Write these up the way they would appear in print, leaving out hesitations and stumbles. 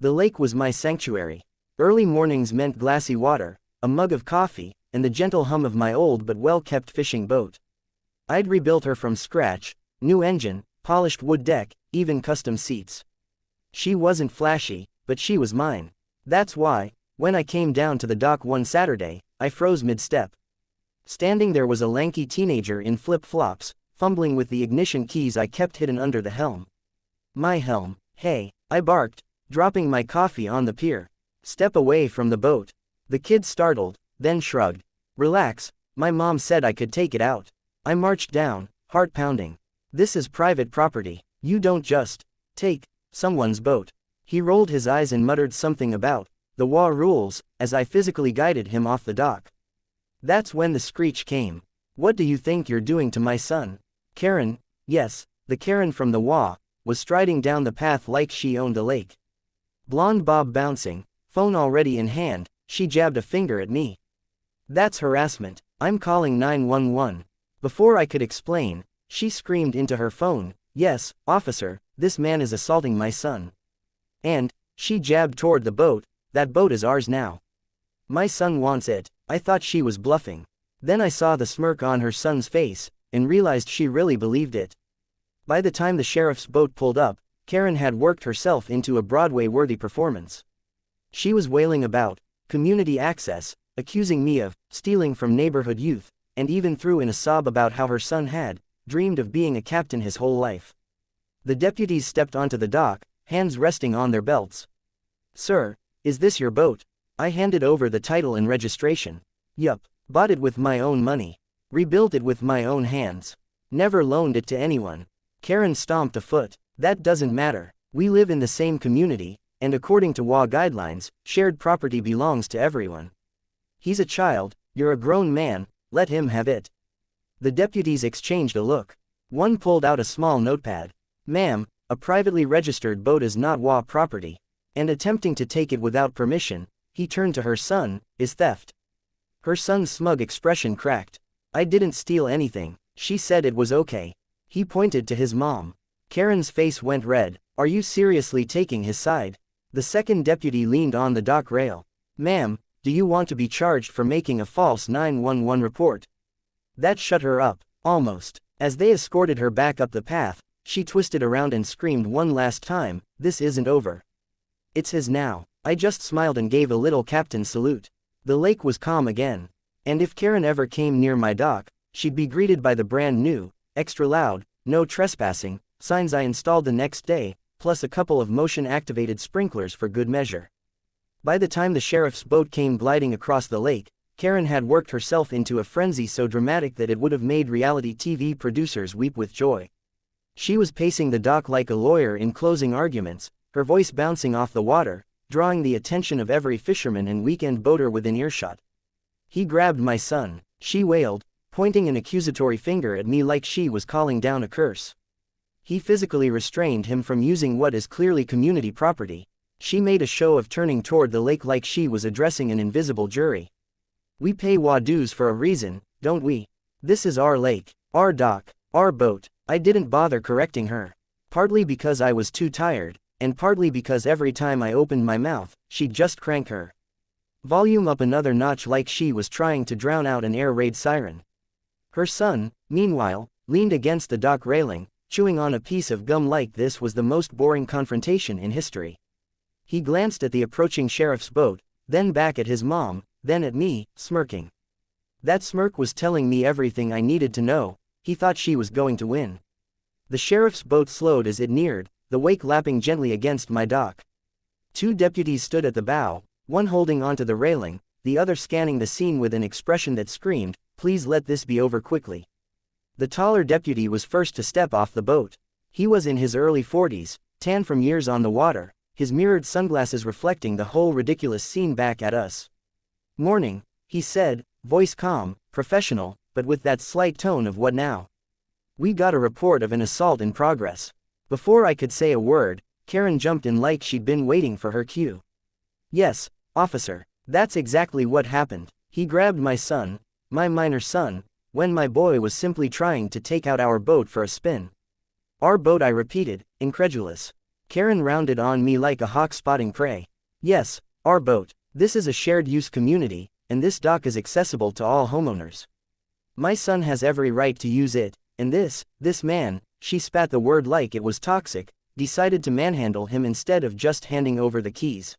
The lake was my sanctuary. Early mornings meant glassy water, a mug of coffee, and the gentle hum of my old but well-kept fishing boat. I'd rebuilt her from scratch, new engine, polished wood deck, even custom seats. She wasn't flashy, but she was mine. That's why, when I came down to the dock one Saturday, I froze mid-step. Standing there was a lanky teenager in flip-flops, fumbling with the ignition keys I kept hidden under the helm. My helm, hey, I barked, dropping my coffee on the pier. Step away from the boat. The kid startled, then shrugged. Relax, my mom said I could take it out. I marched down, heart pounding. This is private property. You don't just take someone's boat. He rolled his eyes and muttered something about the law rules, as I physically guided him off the dock. That's when the screech came. What do you think you're doing to my son? Karen, yes, the Karen from the WA, was striding down the path like she owned a lake. Blonde bob bouncing, phone already in hand, she jabbed a finger at me. That's harassment. I'm calling 911. Before I could explain, she screamed into her phone, yes, officer, this man is assaulting my son. And she jabbed toward the boat. That boat is ours now. My son wants it. I thought she was bluffing. Then I saw the smirk on her son's face, and realized she really believed it. By the time the sheriff's boat pulled up, Karen had worked herself into a Broadway-worthy performance. She was wailing about community access, accusing me of stealing from neighborhood youth, and even threw in a sob about how her son had dreamed of being a captain his whole life. The deputies stepped onto the dock, hands resting on their belts. Sir, is this your boat? I handed over the title and registration. Yup, bought it with my own money. Rebuilt it with my own hands. Never loaned it to anyone. Karen stomped a foot. That doesn't matter. We live in the same community, and according to WA guidelines, shared property belongs to everyone. He's a child, you're a grown man, let him have it. The deputies exchanged a look. One pulled out a small notepad. Ma'am, a privately registered boat is not WA property. And attempting to take it without permission, he turned to her son, is theft. Her son's smug expression cracked. I didn't steal anything, she said it was okay. He pointed to his mom. Karen's face went red. Are you seriously taking his side? The second deputy leaned on the dock rail. Ma'am, do you want to be charged for making a false 911 report? That shut her up, almost. As they escorted her back up the path, she twisted around and screamed one last time, this isn't over. It's his now. I just smiled and gave a little captain salute. The lake was calm again. And if Karen ever came near my dock, she'd be greeted by the brand new, extra loud, no trespassing, signs I installed the next day, plus a couple of motion-activated sprinklers for good measure. By the time the sheriff's boat came gliding across the lake, Karen had worked herself into a frenzy so dramatic that it would have made reality TV producers weep with joy. She was pacing the dock like a lawyer in closing arguments, her voice bouncing off the water, drawing the attention of every fisherman and weekend boater within earshot. He grabbed my son, she wailed, pointing an accusatory finger at me like she was calling down a curse. He physically restrained him from using what is clearly community property. She made a show of turning toward the lake like she was addressing an invisible jury. We pay WA dues for a reason, don't we? This is our lake, our dock, our boat. I didn't bother correcting her. Partly because I was too tired, and partly because every time I opened my mouth, she'd just crank her volume up another notch like she was trying to drown out an air raid siren. Her son, meanwhile, leaned against the dock railing, chewing on a piece of gum like this was the most boring confrontation in history. He glanced at the approaching sheriff's boat, then back at his mom, then at me, smirking. That smirk was telling me everything I needed to know. He thought she was going to win. The sheriff's boat slowed as it neared, the wake lapping gently against my dock. Two deputies stood at the bow, one holding onto the railing, the other scanning the scene with an expression that screamed, please let this be over quickly. The taller deputy was first to step off the boat. He was in his early 40s, tan from years on the water, his mirrored sunglasses reflecting the whole ridiculous scene back at us. Morning, he said, voice calm, professional, but with that slight tone of what now? We got a report of an assault in progress. Before I could say a word, Karen jumped in like she'd been waiting for her cue. Yes, officer, that's exactly what happened. He grabbed my son, my minor son, when my boy was simply trying to take out our boat for a spin. Our boat, I repeated, incredulous. Karen rounded on me like a hawk spotting prey. Yes, our boat. This is a shared-use community, and this dock is accessible to all homeowners. My son has every right to use it, and this man, she spat the word like it was toxic, decided to manhandle him instead of just handing over the keys.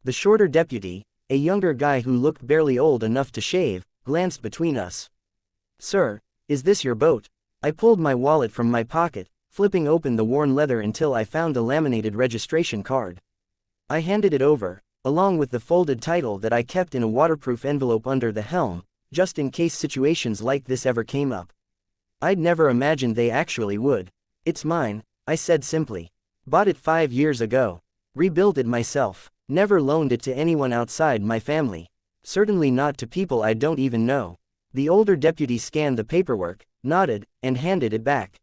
The shorter deputy, a younger guy who looked barely old enough to shave, glanced between us. Sir, is this your boat? I pulled my wallet from my pocket, flipping open the worn leather until I found a laminated registration card. I handed it over, along with the folded title that I kept in a waterproof envelope under the helm, just in case situations like this ever came up. I'd never imagined they actually would. It's mine, I said simply. Bought it 5 years ago. Rebuilt it myself. Never loaned it to anyone outside my family. Certainly not to people I don't even know. The older deputy scanned the paperwork, nodded, and handed it back.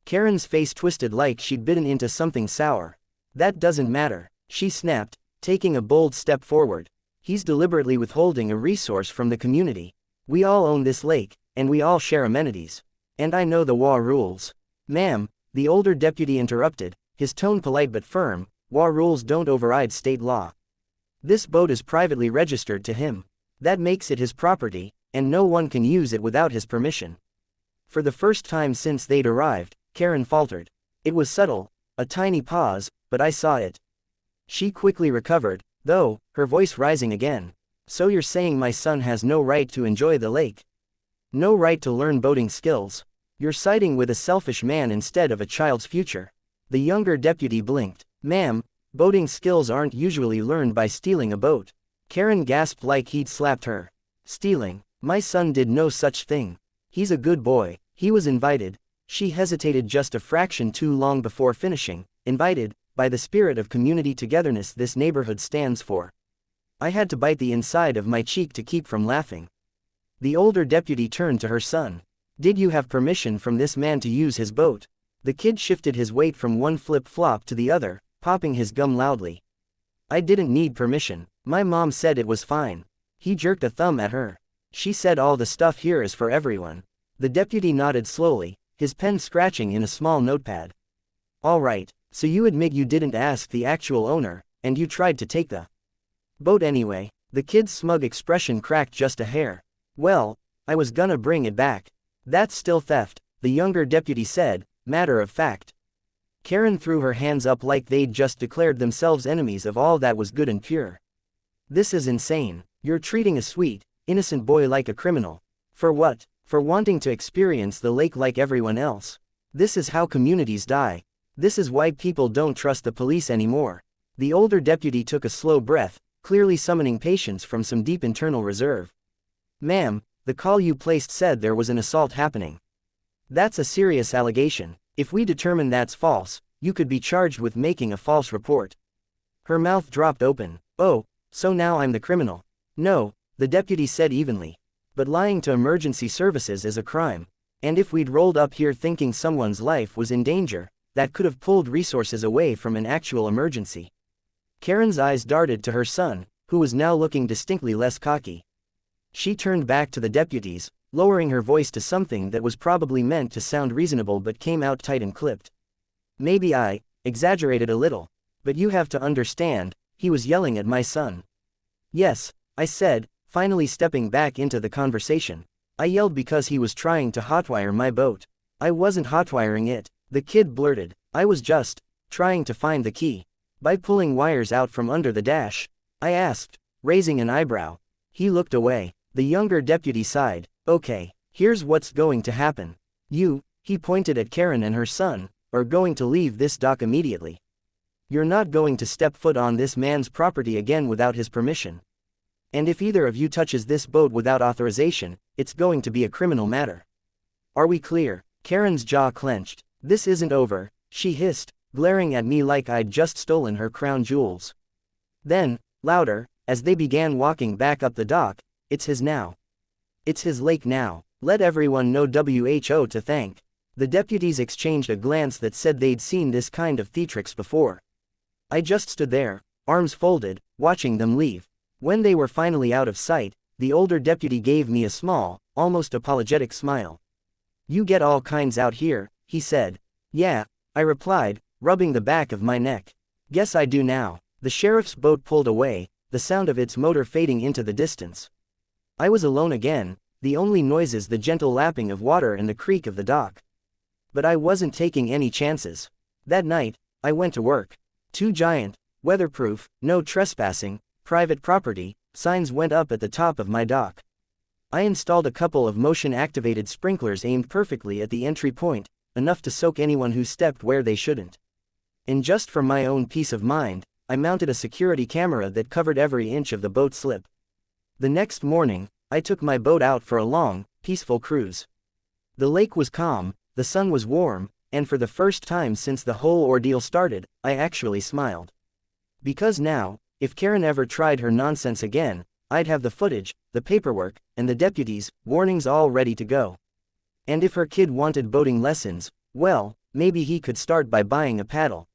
Karen's face twisted like she'd bitten into something sour. That doesn't matter, she snapped, taking a bold step forward. He's deliberately withholding a resource from the community. We all own this lake, and we all share amenities. And I know the HOA rules. Ma'am, the older deputy interrupted, his tone polite but firm. HOA rules don't override state law. This boat is privately registered to him. That makes it his property, and no one can use it without his permission. For the first time since they'd arrived, Karen faltered. It was subtle, a tiny pause, but I saw it. She quickly recovered, though, her voice rising again. So you're saying my son has no right to enjoy the lake? No right to learn boating skills? You're siding with a selfish man instead of a child's future. The younger deputy blinked. Ma'am, boating skills aren't usually learned by stealing a boat. Karen gasped like he'd slapped her. Stealing? My son did no such thing. He's a good boy. He was invited. She hesitated just a fraction too long before finishing. Invited, by the spirit of community togetherness this neighborhood stands for. I had to bite the inside of my cheek to keep from laughing. The older deputy turned to her son. Did you have permission from this man to use his boat? The kid shifted his weight from one flip-flop to the other, popping his gum loudly. I didn't need permission. My mom said it was fine. He jerked a thumb at her. She said all the stuff here is for everyone. The deputy nodded slowly, his pen scratching in a small notepad. All right, so you admit you didn't ask the actual owner, and you tried to take the boat anyway. The kid's smug expression cracked just a hair. Well, I was gonna bring it back. That's still theft, the younger deputy said, matter of fact. Karen threw her hands up like they'd just declared themselves enemies of all that was good and pure. This is insane. You're treating a sweet, innocent boy like a criminal. For what? For wanting to experience the lake like everyone else. This is how communities die. This is why people don't trust the police anymore. The older deputy took a slow breath, clearly summoning patience from some deep internal reserve. Ma'am, the call you placed said there was an assault happening. That's a serious allegation. If we determine that's false, you could be charged with making a false report. Her mouth dropped open. Oh, so now I'm the criminal. No, the deputy said evenly. But lying to emergency services is a crime. And if we'd rolled up here thinking someone's life was in danger, that could have pulled resources away from an actual emergency. Karen's eyes darted to her son, who was now looking distinctly less cocky. She turned back to the deputies, lowering her voice to something that was probably meant to sound reasonable but came out tight and clipped. Maybe I exaggerated a little, but you have to understand, he was yelling at my son. Yes, I said, finally stepping back into the conversation. I yelled because he was trying to hotwire my boat. I wasn't hotwiring it, the kid blurted. I was just trying to find the key. By pulling wires out from under the dash, I asked, raising an eyebrow. He looked away. The younger deputy sighed. Okay, here's what's going to happen. You, he pointed at Karen and her son, are going to leave this dock immediately. You're not going to step foot on this man's property again without his permission. And if either of you touches this boat without authorization, it's going to be a criminal matter. Are we clear? Karen's jaw clenched. This isn't over, she hissed, glaring at me like I'd just stolen her crown jewels. Then, louder, as they began walking back up the dock, it's his now. It's his lake now. Let everyone know WHO to thank. The deputies exchanged a glance that said they'd seen this kind of theatrics before. I just stood there, arms folded, watching them leave. When they were finally out of sight, the older deputy gave me a small, almost apologetic smile. You get all kinds out here, he said. Yeah, I replied, rubbing the back of my neck. Guess I do now. The sheriff's boat pulled away, the sound of its motor fading into the distance. I was alone again, the only noises the gentle lapping of water and the creak of the dock. But I wasn't taking any chances. That night, I went to work. 2 giant, weatherproof, no trespassing, private property, signs went up at the top of my dock. I installed a couple of motion-activated sprinklers aimed perfectly at the entry point, enough to soak anyone who stepped where they shouldn't. And just for my own peace of mind, I mounted a security camera that covered every inch of the boat slip. The next morning, I took my boat out for a long, peaceful cruise. The lake was calm, the sun was warm, and for the first time since the whole ordeal started, I actually smiled. Because now, if Karen ever tried her nonsense again, I'd have the footage, the paperwork, and the deputies' warnings all ready to go. And if her kid wanted boating lessons, well, maybe he could start by buying a paddle.